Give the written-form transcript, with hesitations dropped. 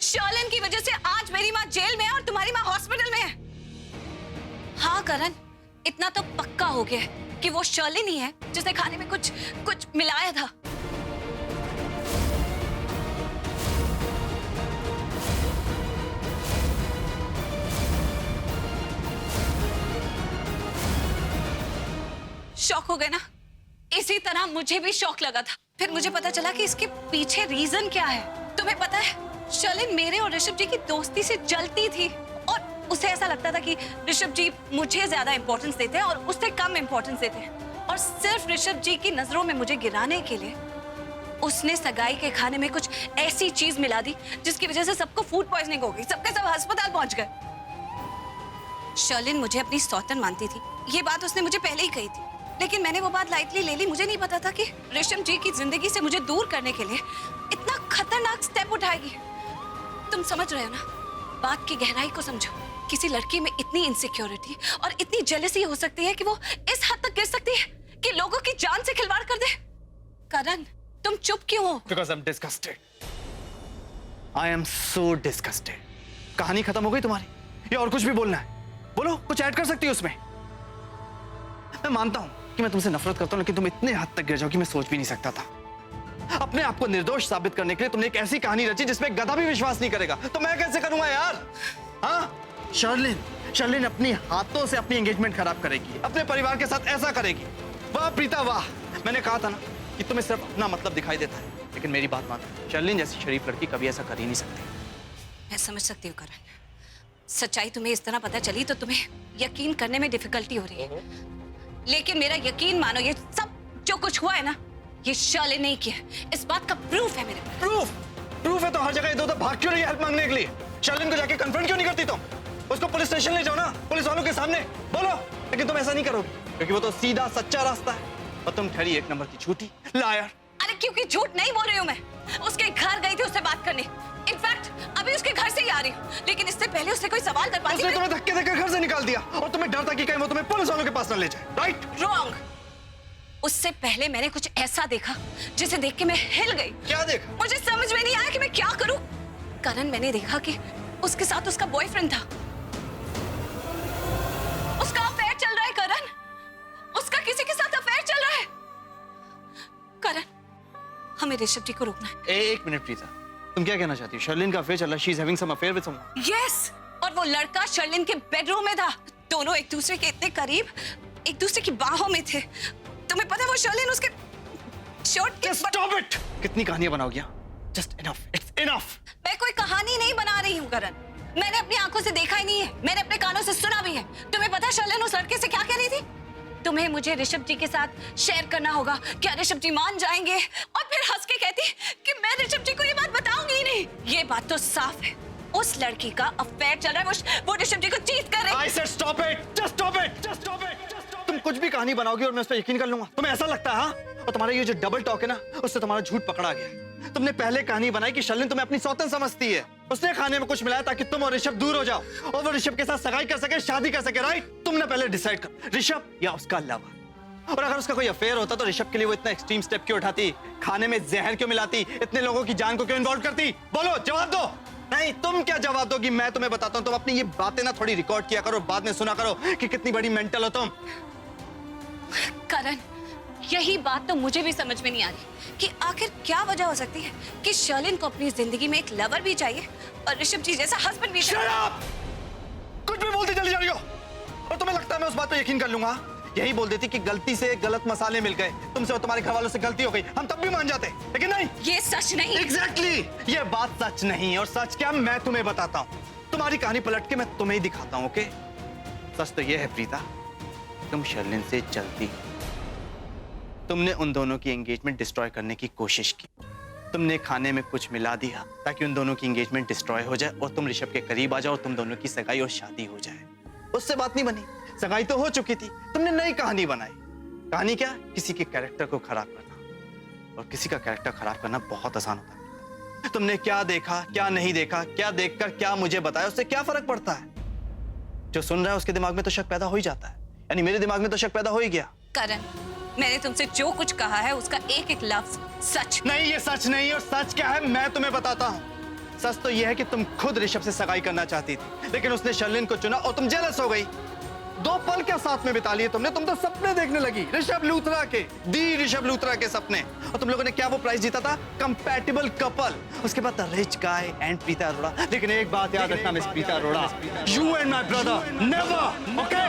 शर्लिन की वजह से आज मेरी माँ जेल में है और तुम्हारी माँ हॉस्पिटल में है। हाँ करण, इतना तो पक्का हो गया है कि वो शर्लिन ही है जिसने खाने में कुछ मिलाया था। शॉक हो गए ना? इसी तरह मुझे भी शॉक लगा था। फिर मुझे पता चला कि इसके पीछे रीजन क्या है। तुम्हें पता है, शर्लिन मेरे और ऋषभ जी की दोस्ती से जलती थी और उसे ऐसा लगता था कि ऋषभ जी मुझे ज्यादा इंपॉर्टेंस देते हैं और उससे कम इंपॉर्टेंस देते हैं। और सिर्फ ऋषभ जी की नजरों में मुझे गिराने के लिए उसने सगाई के खाने में कुछ ऐसी चीज मिला दी जिसकी वजह से सबको फूड पॉइजनिंग हो गई, सबके सब अस्पताल पहुंच गए। शर्लिन मुझे अपनी सौतन मानती थी, ये बात उसने मुझे पहले ही कही थी, लेकिन मैंने वो बात लाइटली ले ली। मुझे नहीं पता था कि ऋषभ जी की जिंदगी से मुझे दूर करने के लिए इतना खतरनाक स्टेप उठाएगी। तुम समझ रहे हो ना? बात की गहराई को समझो। किसी लड़की में इतनी इनसिक्योरिटी और इतनी जेलसी हो सकती है कि वो इस हद तक गिर सकती है कि लोगों की जान से खिलवाड़ कर दे। करण, तुम चुप क्यों हो? Because I'm disgusted. I am so disgusted. कहानी खत्म हो गई तुम्हारी? या और कुछ भी बोलना है? बोलो, कुछ ऐड कर सकती हो उसमें। मैं मानता हूं कि मैं तुमसे नफरत करता हूं, लेकिन तुम इतने हद तक गिर जाओ कि मैं सोच भी नहीं सकता था। अपने आप को निर्दोष साबित करने के लिए तुमने एक ऐसी कहानी रची जिसमें गधा भी विश्वास नहीं करेगा। तो मैं कैसे करूंगा यार? हाँ, शर्लिन अपनी हाथों से अपनी एंगेजमेंट खराब करेगी, अपने परिवार के साथ ऐसा करेगी। वाह प्रीता वाह, मैंने कहा था ना कि तुम्हें सिर्फ अपना मतलब दिखाई देता है, लेकिन मेरी बात मानो, शर्लिन जैसी शरीफ लड़की कभी ऐसा कर ही नहीं सकती। मैं समझ सकती हूँ करण, सच्चाई तुम्हें इस तरह पता चली तो तुम्हें यकीन करने में डिफिकल्टी हो रही है, लेकिन मेरा यकीन मानो, ये सब जो कुछ हुआ है ना, ये शर्लिन नहीं किया। इस बात का प्रूफ है मेरे पास। प्रूफ है तो हर जगह इधर-उधर भाग क्यों रही है हेल्प मांगने के लिए? शर्लिन को जाके कन्फ्रंट क्यों नहीं करती तुम? उसको पुलिस स्टेशन ले जाओ ना, पुलिस वालों के सामने बोलो। लेकिन तुम ऐसा नहीं करोगे क्योंकि वो तो सीधा सच्चा रास्ता है और तुम ठहरी एक नंबर की झूठी लायर। अरे क्योंकि झूठ नहीं बोल रही हूँ मैं। उसके घर गई थी उससे बात करने, इनफैक्ट अभी उसके घर से ही आ रही हूँ, लेकिन इससे पहले उससे कोई सवाल कर पाती। उसने तुम्हें धक्के देकर घर से निकाल दिया और तुम्हें डर था कि कहीं वो तुम्हें पुलिस वालों के पास न ले जाए, राइट? रॉन्ग। उससे पहले मैंने कुछ ऐसा देखा जिसे देख के मैं हिल गई। क्या देखा? मुझे समझ में नहीं आया कि मैं क्या करूं। करण, मैंने देखा कि उसके साथ उसका बॉयफ्रेंड था। उसका अफेयर चल रहा है करण, उसका किसी के साथ अफेयर चल रहा है। करण, हमें ऋषभ जी को रोकना है। एक मिनट प्रीता, तुम क्या कहना चाहती हो? शर्लिन का अफेयर चल रहा है, she is having some affair with someone. Yes, और वो लड़का शर्लिन के बेडरूम में था। दोनों एक दूसरे के इतने करीब, एक दूसरे की बाहों में थे। तुम्हें पता है वो शर्लिन उसके शर्ट के स्टॉप इट! कितनी कहानियां बनाओगी यहाँ? Just enough, it's enough. मैं कोई कहानी नहीं बना रही हूँ करण, मैंने अपनी आंखों से देखा ही नहीं है, मैंने अपने कानों से सुना भी है। तुम्हें पता है शर्लिन उस लड़के से क्या कह रही थी? तुम्हें मुझे ऋषभ जी के साथ शेयर करना होगा, क्या ऋषभ जी मान जाएंगे? और फिर हंस के कहती कि मैं ऋषभ जी को ये बात बताऊंगी ही नहीं। ये बात तो साफ है, उस लड़की का अफेयर चल रहा है, वो ऋषभ जी को चीट कर रही है। I said stop it! Just stop it! Just stop it! तुम कुछ भी कहानी बनाओगी और मैं उस पर यकीन कर लूंगा। तुम्हें ऐसा लगता है? हाँ? और तुम्हारा ये जो डबल टॉक है ना, उससे तुम्हारा झूठ पकड़ा गया। तुमने पहले कहानी बनाई कि शर्लिन तुम्हें अपनी सौतन समझती है, उसने खाने में कुछ मिलाया ताकि तुम और ऋषभ दूर हो जाओ और वो ऋषभ के साथ सगाई कर सके, शादी कर सके, राइट? तुमने पहले डिसाइड कर, ऋषभ या उसका लवर। और अगर उसका कोई अफेयर होता तो ऋषभ के लिए वो इतना एक्सट्रीम स्टेप क्यों उठाती? खाने में जहर क्यों मिलाती? इतने लोगों की जान को क्यों इन्वॉल्व करती? बोलो, जवाब दो। नहीं, तुम क्या जवाब दोगी? मैं तुम्हें बताता हूं, तुम अपनी ये बातें ना थोड़ी रिकॉर्ड किया करो, बाद में सुना करो कि कितनी बड़ी मेंटल हो तुम। करण, यही बात तो मुझे भी समझ में नहीं आ रही कि आखिर क्या वजह हो सकती है कि शर्लिन को अपनी जिंदगी में एक लवर भी चाहिए और ऋषभ जी जैसा हस्बैंड भी चाहिए। Shut up! कुछ भी बोलती चली जा रही हो और तुम्हें लगता है मैं उस बात पे यकीन कर लूंगा? यही बोल देती कि गलती से गलत मसाले मिल गए, तुमसे और तुम्हारे घर वालों से गलती हो गई, हम तब भी मान जाते, लेकिन नहीं। ये सच नहीं। Exactly! ये बात सच नहीं, और सच क्या मैं तुम्हें बताता हूँ। तुम्हारी कहानी पलट के मैं तुम्हें ही दिखाता हूँ, ओके? सच तो ये है प्रीता, तुम शर्लिन से जलती हो। तुमने उन दोनों की एंगेजमेंट डिस्ट्रॉय करने की कोशिश की। तुमने खाने में कुछ मिला दिया ताकि उन दोनों की एंगेजमेंट डिस्ट्रॉय हो जाए और तुम ऋषभ के करीब आ जाओ और तुम दोनों की सगाई और शादी हो जाए। उससे बात नहीं बनी, सगाई तो हो चुकी थी, तुमने नई कहानी बनाई। कहानी क्या? किसी के कैरेक्टर को खराब करना, और किसी का कैरेक्टर खराब करना बहुत आसान होता है। तुमने क्या देखा, क्या नहीं देखा, क्या देखकर क्या मुझे बताया, उससे क्या फर्क पड़ता है? जो सुन रहा है उसके दिमाग में तो शक पैदा हो ही जाता है, यानी मेरे दिमाग में तो शक पैदा हो ही गया। करण, मैंने तुमसे जो कुछ कहा है उसका एक एक लफ्ज सच नहीं। ये सच नहीं, और सच क्या है मैं तुम्हें बताता हूँ। सच तो यह है कि तुम खुद ऋषभ से सगाई करना चाहती थी, लेकिन उसने शर्लिन को चुना और तुम जेलस हो गई। 2 पल क्या साथ में बिता लिए तुमने? तुम तो सपने देखने लगी, ऋषभ लूथरा के, दी ऋषभ लूथरा के सपने। और तुम लोगों ने क्या वो प्राइज जीता था? Compatible couple. उसके बाद the rich guy and Preeta Arora. लेकिन एक बात याद रखना miss Preeta Arora, you and my brother never, okay?